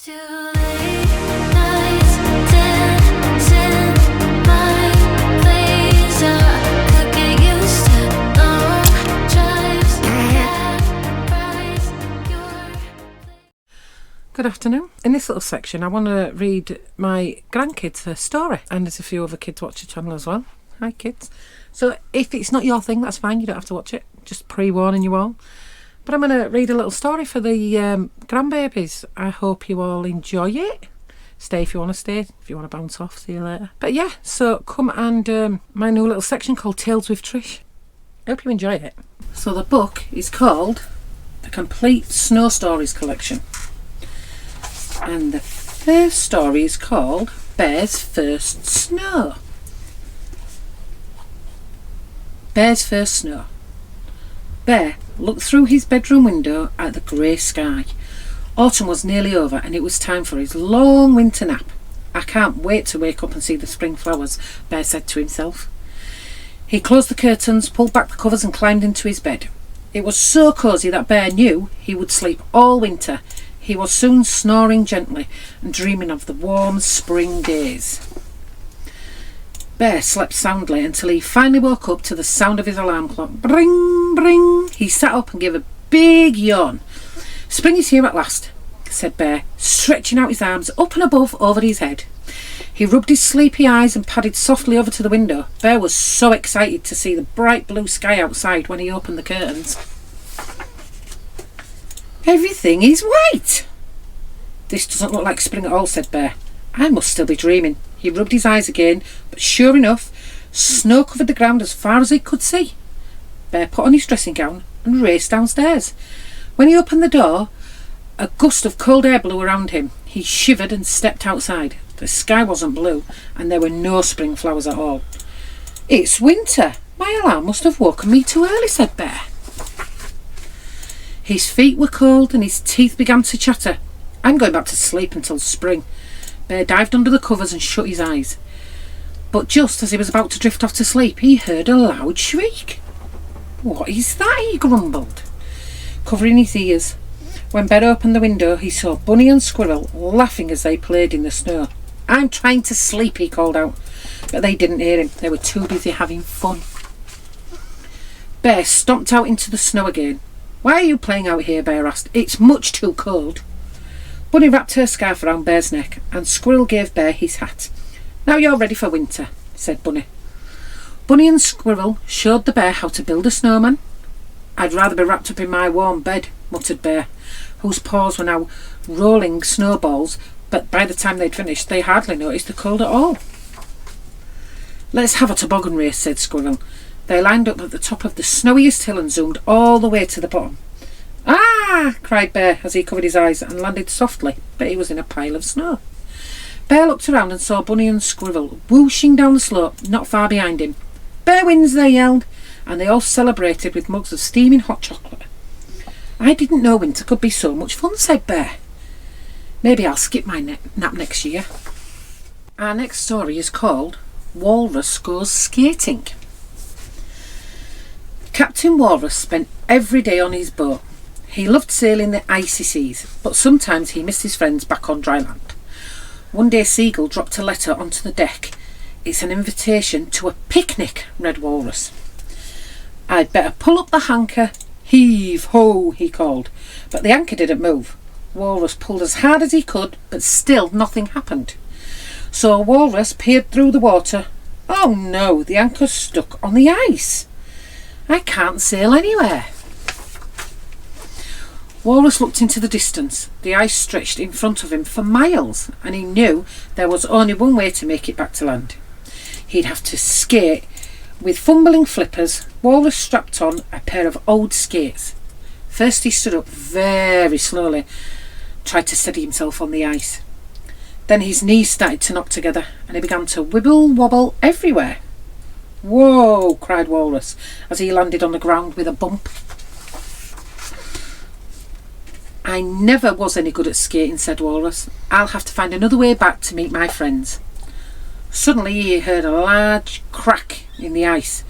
Too late nights dancing my blazer. Could get used to long drives. Good afternoon. In this little section I want to read my grandkids a story, and there's a few other kids watch the channel as well. Hi kids. So if it's not your thing, that's fine, you don't have to watch it, just pre-warning you all. But I'm going to read a little story for the grandbabies. I hope you all enjoy it. Stay if you want to stay. If you want to bounce off, see you later. But yeah, so come and my new little section called Tales with Trish. I hope you enjoy it. So the book is called The Complete Snow Stories Collection. And the first story is called Bear's First Snow. Bear's First Snow. Bear looked through his bedroom window at the grey sky. Autumn was nearly over and it was time for his long winter nap. I can't wait to wake up and see the spring flowers, Bear said to himself. He closed the curtains, pulled back the covers and climbed into his bed. It was so cosy that Bear knew he would sleep all winter. He was soon snoring gently and dreaming of the warm spring days. Bear slept soundly until he finally woke up to the sound of his alarm clock. Bring, bring. He sat up and gave a big yawn. Spring is here at last, said Bear, stretching out his arms up and above over his head. He rubbed his sleepy eyes and padded softly over to the window. Bear was so excited to see the bright blue sky outside when he opened the curtains. Everything is white. This doesn't look like spring at all, said Bear. I must still be dreaming. He rubbed his eyes again, but sure enough, snow covered the ground as far as he could see. Bear put on his dressing gown and raced downstairs. When he opened the door, a gust of cold air blew around him. He shivered and stepped outside. The sky wasn't blue, and there were no spring flowers at all. It's winter. My alarm must have woken me too early, said Bear. His feet were cold and his teeth began to chatter. I'm going back to sleep until spring. Bear dived under the covers and shut his eyes. But just as he was about to drift off to sleep, he heard a loud shriek. What is that? He grumbled, covering his ears. When Bear opened the window, he saw Bunny and Squirrel laughing as they played in the snow. I'm trying to sleep, he called out. But they didn't hear him. They were too busy having fun. Bear stomped out into the snow again. Why are you playing out here? Bear asked. It's much too cold. Bunny wrapped her scarf around Bear's neck and Squirrel gave Bear his hat. Now you're ready for winter, said Bunny. Bunny and Squirrel showed the Bear how to build a snowman. I'd rather be wrapped up in my warm bed, muttered Bear, whose paws were now rolling snowballs, but by the time they'd finished they hardly noticed the cold at all. Let's have a toboggan race, said Squirrel. They lined up at the top of the snowiest hill and zoomed all the way to the bottom. Ah! Cried Bear as he covered his eyes and landed softly, but he was in a pile of snow. Bear looked around and saw Bunny and Squirrel whooshing down the slope not far behind him. Bear wins, they yelled, and they all celebrated with mugs of steaming hot chocolate. I didn't know winter could be so much fun, said Bear. Maybe I'll skip my nap next year. Our next story is called Walrus Goes Skating. Captain Walrus spent every day on his boat. He loved sailing the icy seas, but sometimes he missed his friends back on dry land. One day Seagull dropped a letter onto the deck. It's an invitation to a picnic, read Walrus. I'd better pull up the anchor. Heave ho, he called, but the anchor didn't move. Walrus pulled as hard as he could, but still nothing happened. So Walrus peered through the water. Oh no, the anchor's stuck on the ice. I can't sail anywhere. Walrus looked into the distance. The ice stretched in front of him for miles, and he knew there was only one way to make it back to land. He'd have to skate. With fumbling flippers, Walrus strapped on a pair of old skates. First he stood up very slowly, tried to steady himself on the ice. Then his knees started to knock together, and he began to wibble-wobble everywhere. Whoa, cried Walrus as he landed on the ground with a bump. I never was any good at skating, said Walrus. I'll have to find another way back to meet my friends. Suddenly he heard a large crack in the ice,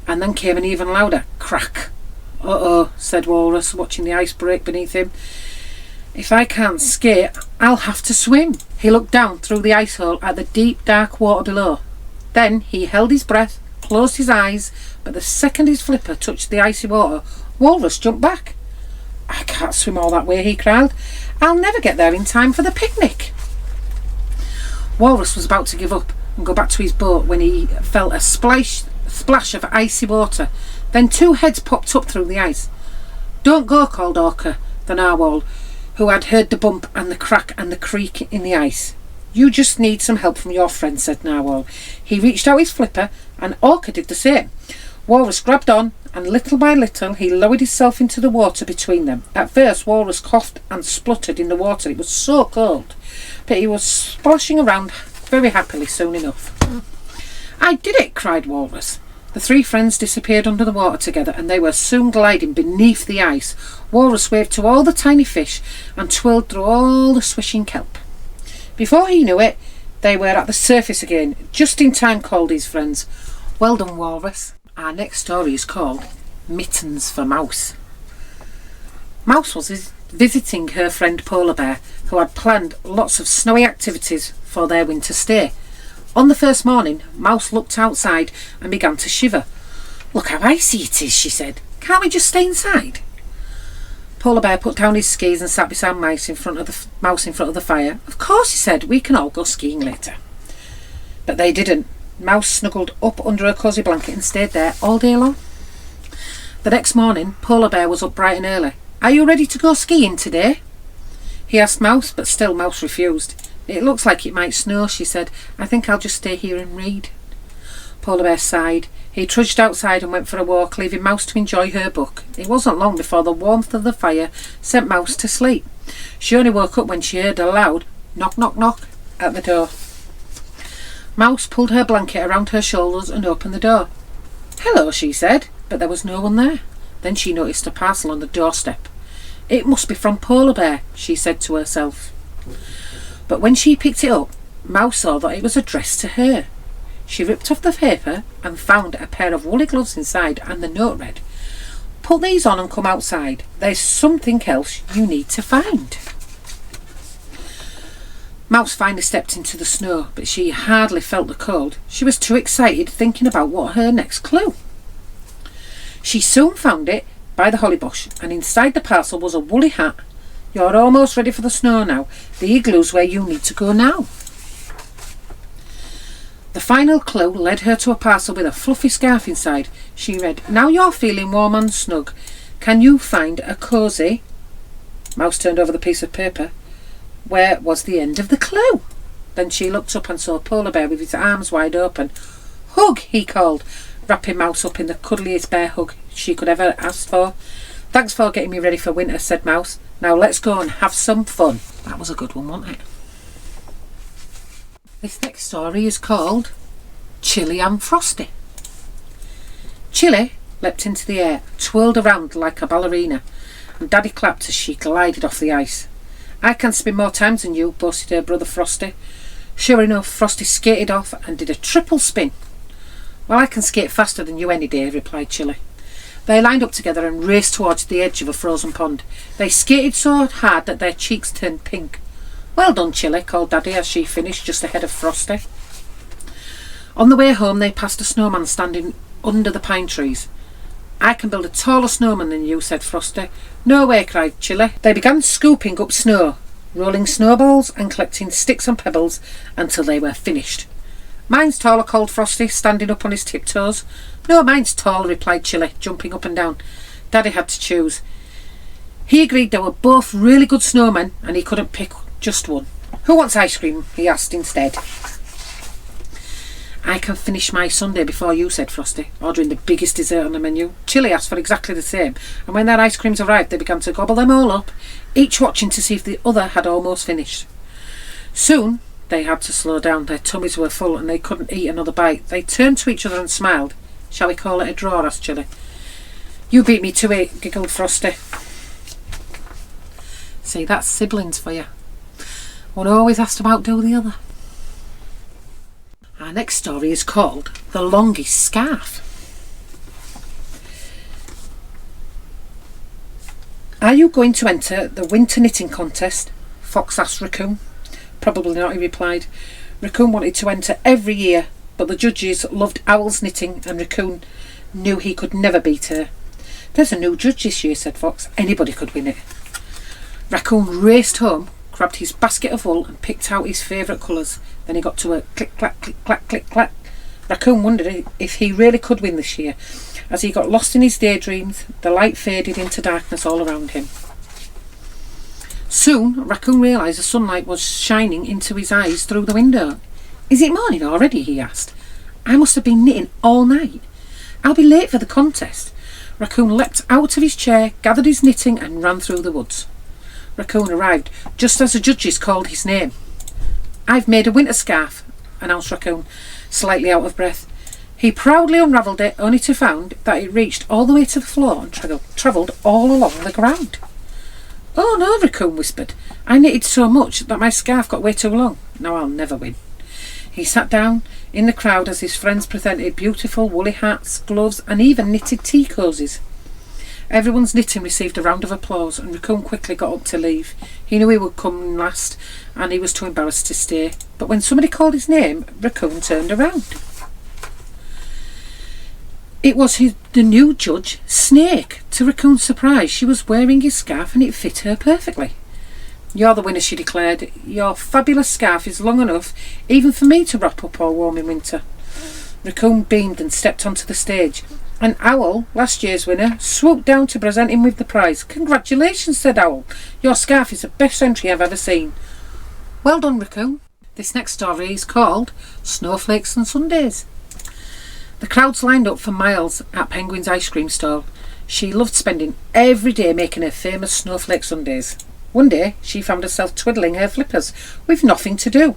and then came an even louder crack. Uh-oh, said Walrus, watching the ice break beneath him. If I can't skate, I'll have to swim. He looked down through the ice hole at the deep, dark water below. Then he held his breath, closed his eyes, but the second his flipper touched the icy water, Walrus jumped back. I can't swim all that way, he cried. I'll never get there in time for the picnic. Walrus was about to give up and go back to his boat when he felt a splash of icy water. Then two heads popped up through the ice. Don't go, called Orca, the narwhal, who had heard the bump and the crack and the creak in the ice. You just need some help from your friend, said Narwhal. He reached out his flipper and Orca did the same. Walrus grabbed on and little by little he lowered himself into the water between them. At first Walrus coughed and spluttered in the water. It was so cold, but he was splashing around very happily soon enough. I did it, cried Walrus. The three friends disappeared under the water together and they were soon gliding beneath the ice. Walrus waved to all the tiny fish and twirled through all the swishing kelp. Before he knew it, they were at the surface again. Just in time, called his friends. Well done, Walrus. Our next story is called Mittens for Mouse. Mouse was visiting her friend Polar Bear, who had planned lots of snowy activities for their winter stay. On the first morning, Mouse looked outside and began to shiver. Look how icy it is, she said. Can't we just stay inside? Polar Bear put down his skis and sat beside Mouse in front of the fire. Of course, he said, we can all go skiing later. But they didn't. Mouse snuggled up under a cosy blanket and stayed there all day long. The next morning, Polar Bear was up bright and early. Are you ready to go skiing today? He asked Mouse, but still Mouse refused. It looks like it might snow, she said. I think I'll just stay here and read. Polar Bear sighed. He trudged outside and went for a walk, leaving Mouse to enjoy her book. It wasn't long before the warmth of the fire sent Mouse to sleep. She only woke up when she heard a loud knock, knock, knock at the door. Mouse pulled her blanket around her shoulders and opened the door. Hello, she said, but there was no one there. Then she noticed a parcel on the doorstep. It must be from Polar Bear, she said to herself. But when she picked it up, Mouse saw that it was addressed to her. She ripped off the paper and found a pair of woolly gloves inside, and the note read, Put these on and come outside. There's something else you need to find. Mouse finally stepped into the snow, but she hardly felt the cold. She was too excited thinking about what her next clue. She soon found it by the holly bush, and inside the parcel was a woolly hat. You're almost ready for the snow now. The igloo's where you need to go now. The final clue led her to a parcel with a fluffy scarf inside. She read, Now you're feeling warm and snug. Can you find a cosy? Mouse turned over the piece of paper. Where was the end of the clue? Then she looked up and saw Polar Bear with his arms wide open. Hug, he called, wrapping Mouse up in the cuddliest bear hug she could ever ask for. Thanks for getting me ready for winter, said Mouse. Now let's go and have some fun. That was a good one, wasn't it? This next story is called Chilly and Frosty. Chilly leapt into the air, twirled around like a ballerina, and Daddy clapped as she glided off the ice. I can spin more times than you, boasted her brother Frosty. Sure enough, Frosty skated off and did a triple spin. Well, I can skate faster than you any day, replied Chilly. They lined up together and raced towards the edge of a frozen pond. They skated so hard that their cheeks turned pink. Well done, Chilly, called Daddy as she finished just ahead of Frosty. On the way home, they passed a snowman standing under the pine trees. I can build a taller snowman than you, said Frosty. No way, cried Chilly. They began scooping up snow, rolling snowballs and collecting sticks and pebbles until they were finished. Mine's taller, called Frosty, standing up on his tiptoes. No, mine's taller, replied Chilly, jumping up and down. Daddy had to choose. He agreed they were both really good snowmen and he couldn't pick just one. Who wants ice cream? He asked instead. I can finish my sundae before you, said Frosty, ordering the biggest dessert on the menu. Chilly asked for exactly the same, and when their ice creams arrived, they began to gobble them all up, each watching to see if the other had almost finished. Soon, they had to slow down. Their tummies were full and they couldn't eat another bite. They turned to each other and smiled. Shall we call it a draw? Asked Chilly. You beat me to it, giggled Frosty. See, that's siblings for you. One always has to outdo the other. Our next story is called The Longest Scarf. "Are you going to enter the winter knitting contest?" Fox asked Raccoon. "Probably not," he replied. Raccoon wanted to enter every year, but the judges loved Owl's knitting and Raccoon knew he could never beat her. "There's a new judge this year," said Fox. "Anybody could win it." Raccoon raced home, grabbed his basket of wool and picked out his favourite colours. Then he got to a click-clack, click-clack, click-clack. Raccoon wondered if he really could win this year. As he got lost in his daydreams, the light faded into darkness all around him. Soon, Raccoon realised the sunlight was shining into his eyes through the window. "Is it morning already?" he asked. "I must have been knitting all night. I'll be late for the contest." Raccoon leapt out of his chair, gathered his knitting and ran through the woods. Raccoon arrived just as the judges called his name. "I've made a winter scarf," announced Raccoon, slightly out of breath. He proudly unravelled it, only to find that it reached all the way to the floor and travelled all along the ground. "Oh no," Raccoon whispered. "I knitted so much that my scarf got way too long. Now I'll never win." He sat down in the crowd as his friends presented beautiful woolly hats, gloves and even knitted tea cosies. Everyone's knitting received a round of applause and Raccoon quickly got up to leave. He knew he would come last and he was too embarrassed to stay. But when somebody called his name, Raccoon turned around. It was the new judge, Snake. To Raccoon's surprise, she was wearing his scarf and it fit her perfectly. "You're the winner," she declared. "Your fabulous scarf is long enough even for me to wrap up all warm in winter." Raccoon beamed and stepped onto the stage. And Owl, last year's winner, swooped down to present him with the prize. "Congratulations," said Owl. "Your scarf is the best entry I've ever seen." "Well done, Raccoon." This next story is called Snowflakes and Sundays. The crowds lined up for miles at Penguin's ice cream stall. She loved spending every day making her famous snowflake sundaes. One day she found herself twiddling her flippers with nothing to do.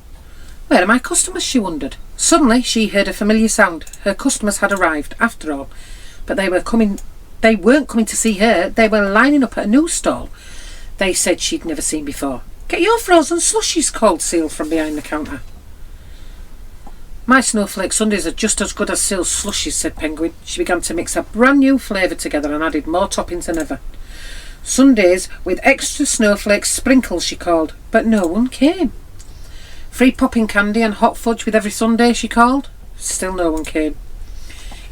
"Where are my customers?" she wondered. Suddenly she heard a familiar sound. Her customers had arrived, after all. But they weren't coming to see her. They were lining up at a new stall they said she'd never seen before. "Get your frozen slushies," called Seal from behind the counter. "My snowflake sundaes are just as good as Seal's slushies," said Penguin. She began to mix a brand new flavour together and added more toppings than ever. "Sundaes with extra snowflake sprinkles," she called, but no one came. "Free popping candy and hot fudge with every sundae," she called. Still no one came.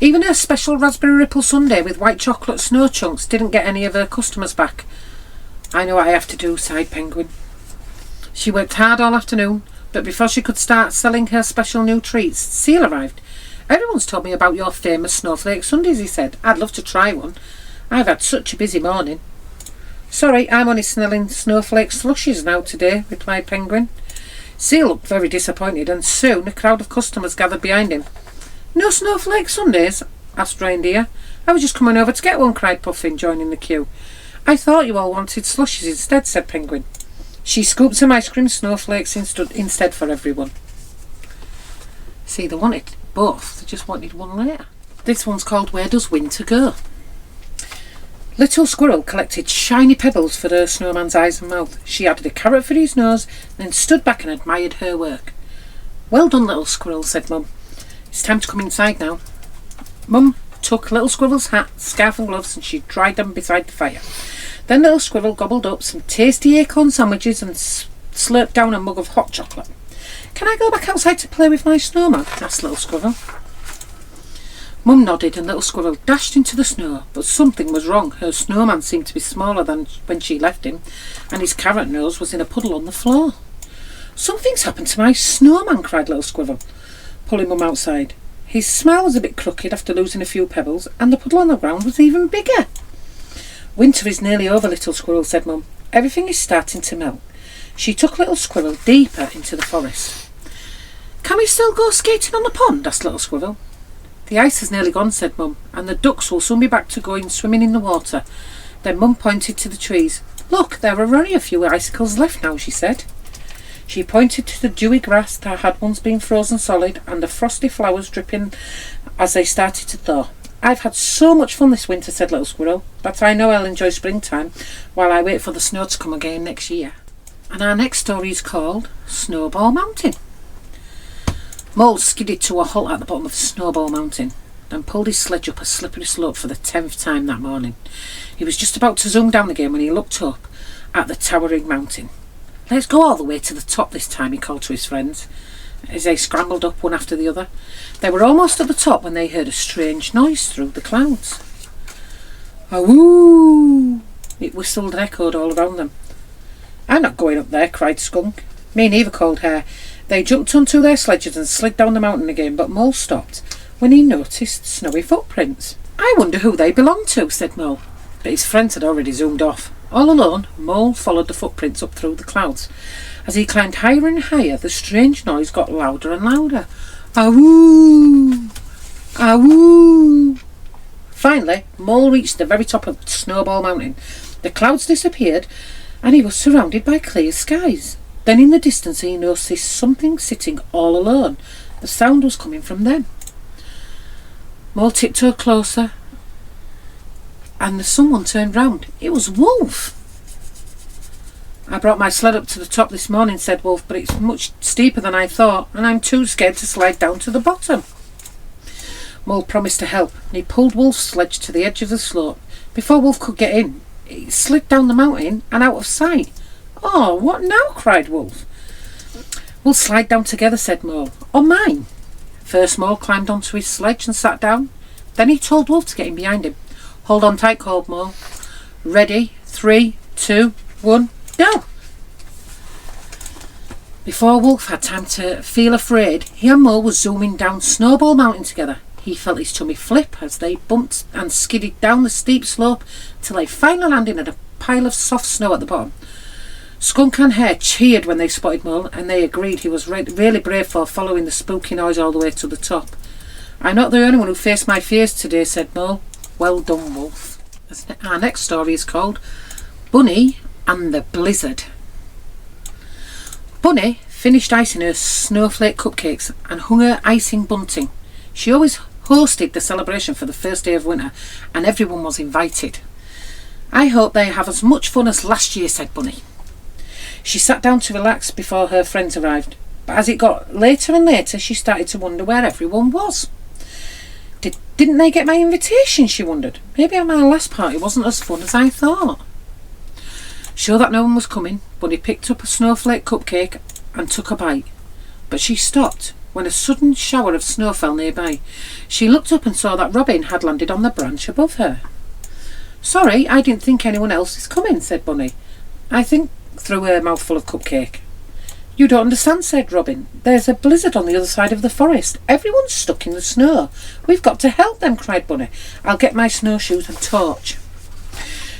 Even her special raspberry ripple sundae with white chocolate snow chunks didn't get any of her customers back. "I know what I have to do," sighed Penguin. She worked hard all afternoon, but before she could start selling her special new treats, Seal arrived. "Everyone's told me about your famous snowflake sundaes," he said. "I'd love to try one. I've had such a busy morning." "Sorry, I'm only selling snowflake slushies now today," replied Penguin. Seal looked very disappointed and soon a crowd of customers gathered behind him. "No snowflake sundaes?" asked Reindeer. "I was just coming over to get one," cried Puffin, joining the queue. "I thought you all wanted slushies instead," said Penguin. She scooped some ice cream snowflakes instead for everyone. See, they wanted both, they just wanted one later. This one's called Where Does Winter Go? Little Squirrel collected shiny pebbles for her snowman's eyes and mouth. She added a carrot for his nose, then stood back and admired her work. "Well done, Little Squirrel," said Mum. "It's time to come inside now." Mum took Little Squirrel's hat, scarf and gloves and she dried them beside the fire. Then Little Squirrel gobbled up some tasty acorn sandwiches and slurped down a mug of hot chocolate. "Can I go back outside to play with my snowman?" asked Little Squirrel. Mum nodded and Little Squirrel dashed into the snow, but something was wrong. Her snowman seemed to be smaller than when she left him, and his carrot nose was in a puddle on the floor. "Something's happened to my snowman," cried Little Squirrel, pulling Mum outside. His smile was a bit crooked after losing a few pebbles, and the puddle on the ground was even bigger. "Winter is nearly over, Little Squirrel," said Mum. "Everything is starting to melt." She took Little Squirrel deeper into the forest. "Can we still go skating on the pond?" asked Little Squirrel. "The ice is nearly gone," said Mum, "and the ducks will soon be back to going swimming in the water." Then Mum pointed to the trees. "Look, there are only a few icicles left now," she said. She pointed to the dewy grass that had once been frozen solid and the frosty flowers dripping as they started to thaw. "I've had so much fun this winter," said Little Squirrel, "but I know I'll enjoy springtime while I wait for the snow to come again next year." And our next story is called Snowball Mountain. Mole skidded to a halt at the bottom of Snowball Mountain. and pulled his sledge up a slippery slope for the 10th time that morning. He was just about to zoom down again when he looked up at the towering mountain. "Let's go all the way to the top this time," he called to his friends, as they scrambled up one after the other. They were almost at the top when they heard a strange noise through the clouds. "Awoo!" It whistled and echoed all around them. "I'm not going up there," cried Skunk. "Me neither," called Hare. They jumped onto their sledges and slid down the mountain again, but Mole stopped when he noticed snowy footprints. "I wonder who they belong to," said Mole. But his friends had already zoomed off. All alone, Mole followed the footprints up through the clouds. As he climbed higher and higher, the strange noise got louder and louder. "Awoo! Awoo!" Finally, Mole reached the very top of Snowball Mountain. The clouds disappeared, and he was surrounded by clear skies. Then in the distance he noticed something sitting all alone. The sound was coming from them. Mole tiptoed closer, and someone turned round. It was Wolf. "I brought my sled up to the top this morning," said Wolf, "but it's much steeper than I thought, and I'm too scared to slide down to the bottom." Mole promised to help, and he pulled Wolf's sledge to the edge of the slope. Before Wolf could get in, it slid down the mountain and out of sight. "Oh, what now?" cried Wolf. "We'll slide down together," said Mole. "On mine." First Mole climbed onto his sledge and sat down. Then he told Wolf to get in behind him. "Hold on tight," called Mole. "Ready? 3, 2, 1, go!" Before Wolf had time to feel afraid, he and Mole were zooming down Snowball Mountain together. He felt his tummy flip as they bumped and skidded down the steep slope till they finally landed at a pile of soft snow at the bottom. Skunk and Hare cheered when they spotted Mole, and they agreed he was really brave for following the spooky noise all the way to the top. "I'm not the only one who faced my fears today," said Mole. "Well done, Wolf." Our next story is called Bunny and the Blizzard. Bunny finished icing her snowflake cupcakes and hung her icing bunting. She always hosted the celebration for the first day of winter, and everyone was invited. "I hope they have as much fun as last year," said Bunny. She sat down to relax before her friends arrived, but as it got later and later, she started to wonder where everyone was. Didn't they get my invitation, she wondered. Maybe my last party wasn't as fun as I thought. Sure that no one was coming, Bunny picked up a snowflake cupcake and took a bite. But she stopped when a sudden shower of snow fell nearby. She looked up and saw that Robin had landed on the branch above her. "Sorry, I didn't think anyone else is coming," said Bunny. "I think," through her mouthful of cupcake. "You don't understand," said Robin. "There's a blizzard on the other side of the forest. Everyone's stuck in the snow. We've got to help them," cried Bunny. "I'll get my snowshoes and torch."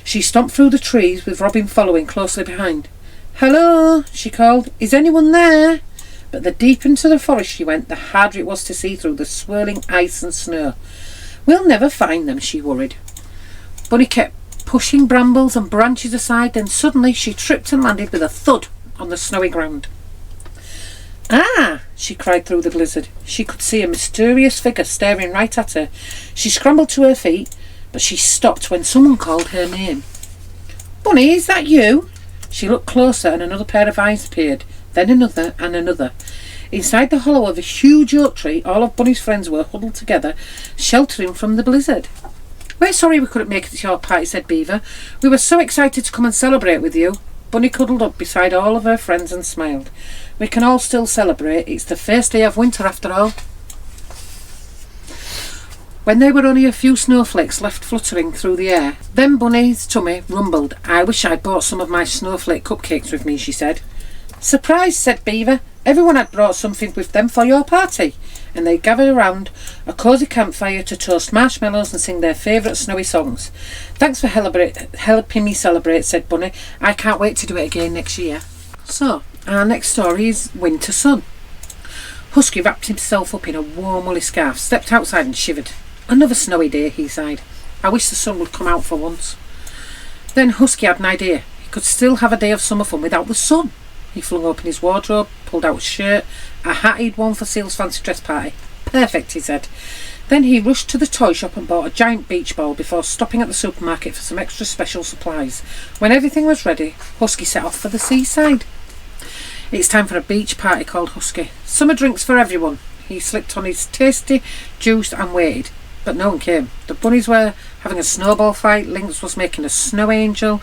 She stomped through the trees with Robin following closely behind. "Hello," she called. "Is anyone there?" But the deeper into the forest she went, the harder it was to see through the swirling ice and snow. "We'll never find them," she worried. Bunny kept pushing brambles and branches aside, then suddenly she tripped and landed with a thud on the snowy ground. "Ah!" she cried through the blizzard. She could see a mysterious figure staring right at her. She scrambled to her feet, but she stopped when someone called her name. "Bunny, is that you?" She looked closer and another pair of eyes appeared, then another and another. Inside the hollow of a huge oak tree, all of Bunny's friends were huddled together, sheltering from the blizzard. "We're sorry we couldn't make it to your party," said Beaver. "We were so excited to come and celebrate with you." Bunny cuddled up beside all of her friends and smiled. "We can all still celebrate. It's the first day of winter after all." When there were only a few snowflakes left fluttering through the air, then Bunny's tummy rumbled. "I wish I'd brought some of my snowflake cupcakes with me," she said. "Surprise," said Beaver. "Everyone had brought something with them for your party." And they gathered around a cosy campfire to toast marshmallows and sing their favourite snowy songs. "Thanks for helping me celebrate," said Bunny. "I can't wait to do it again next year." So, our next story is Winter Sun. Husky wrapped himself up in a warm woolly scarf, stepped outside and shivered. "Another snowy day," he sighed. "I wish the sun would come out for once." Then Husky had an idea. He could still have a day of summer fun without the sun. He flung open his wardrobe, pulled out a shirt, a hat he'd worn for Seal's fancy dress party. "Perfect," he said. Then he rushed to the toy shop and bought a giant beach ball before stopping at the supermarket for some extra special supplies. When everything was ready, Husky set off for the seaside. "It's time for a beach party," called Husky. "Summer drinks for everyone." He slipped on his tasty juice and waited. but no one came. The bunnies were having a snowball fight, Lynx was making a snow angel,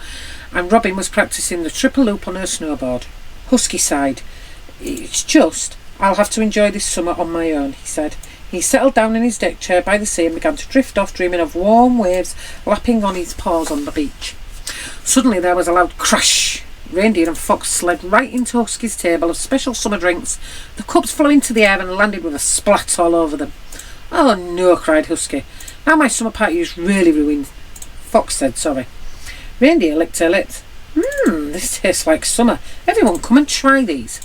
and Robin was practising the triple loop on her snowboard. Husky sighed. "It's just, I'll have to enjoy this summer on my own," he said. He settled down in his deck chair by the sea and began to drift off, dreaming of warm waves lapping on his paws on the beach. Suddenly there was a loud crash. Reindeer and Fox slid right into Husky's table of special summer drinks. The cups flew into the air and landed with a splat all over them. "Oh no," cried Husky. "Now my summer party is really ruined." Fox said sorry. Reindeer licked her lips. This tastes like summer. Everyone come and try these."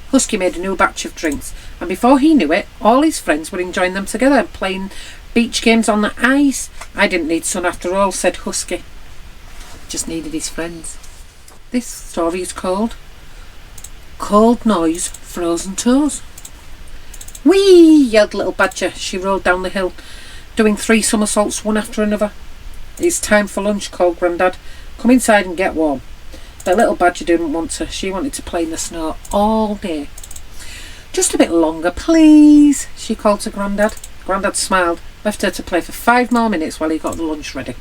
Husky made a new batch of drinks, and before he knew it, all his friends were enjoying them together and playing beach games on the ice. "I didn't need sun after all," said Husky. Just needed his friends. This story is called Cold Noise, Frozen Toes. "Whee!" yelled Little Badger. She rolled down the hill, doing 3 somersaults one after another. "It's time for lunch," called Grandad. "Come inside and get warm." But Little Badger didn't want to. She wanted to play in the snow all day. "Just a bit longer, please," she called to Grandad. Grandad smiled, left her to play for 5 more minutes while he got the lunch ready.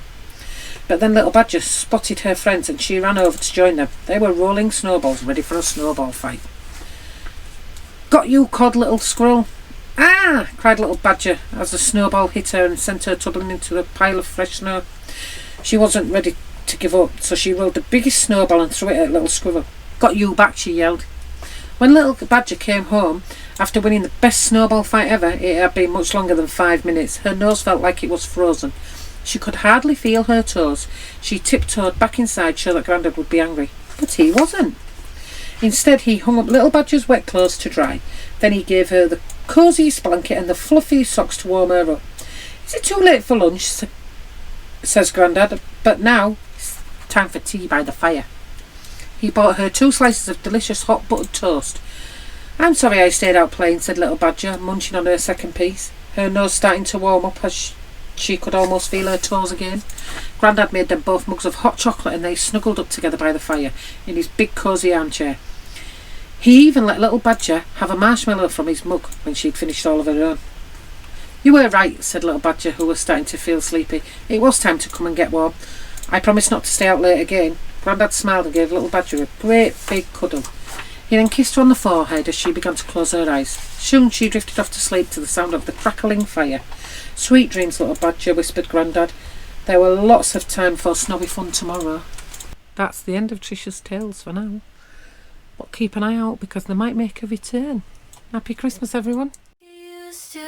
But then Little Badger spotted her friends and she ran over to join them. They were rolling snowballs, ready for a snowball fight. "Got you," called Little Squirrel. "Ah!" cried Little Badger as the snowball hit her and sent her tumbling into a pile of fresh snow. She wasn't ready to give up, so she rolled the biggest snowball and threw it at Little Squirrel. "Got you back," she yelled. When Little Badger came home, after winning the best snowball fight ever, it had been much longer than 5 minutes. Her nose felt like it was frozen. She could hardly feel her toes. She tiptoed back inside, sure that Grandad would be angry. But he wasn't. Instead, he hung up Little Badger's wet clothes to dry. Then he gave her the cosiest blanket and the fluffiest socks to warm her up. "Is it too late for lunch?" says Grandad. "But now it's time for tea by the fire." He bought her 2 slices of delicious hot buttered toast. "I'm sorry I stayed out playing," said Little Badger, munching on her second piece, her nose starting to warm up as she could almost feel her toes again. Grandad made them both mugs of hot chocolate and they snuggled up together by the fire in his big cosy armchair. He even let Little Badger have a marshmallow from his mug when she'd finished all of her own. "You were right," said Little Badger, who was starting to feel sleepy. "It was time to come and get warm. I promise not to stay out late again." Grandad smiled and gave Little Badger a great big cuddle. He then kissed her on the forehead as she began to close her eyes. Soon she drifted off to sleep to the sound of the crackling fire. "Sweet dreams, Little Badger," whispered Grandad. There were lots of time for snowy fun tomorrow. That's the end of Trisha'S tales for now. But keep an eye out because they might make a return. Happy Christmas, everyone. You used to